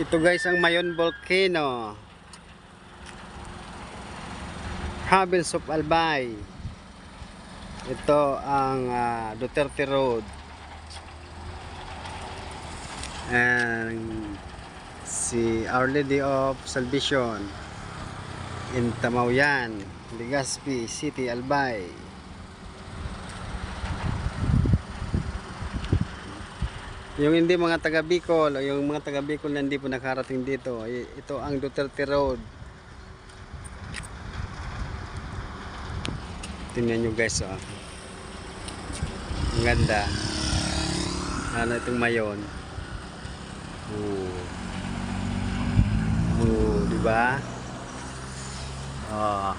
Ito guys ang Mayon Volcano, Province of Albay. Ito ang Duterte Road. And si Our Lady of Salvation in Tamauyan, Legazpi City, Albay. Yung hindi mga taga Bicol, o yung mga taga Bicol na hindi po nakarating dito, ito ang Duterte Road. Tingnan nyo guys, oh. Ang ganda. Ano itong Mayon. Oh, di ba? Oh.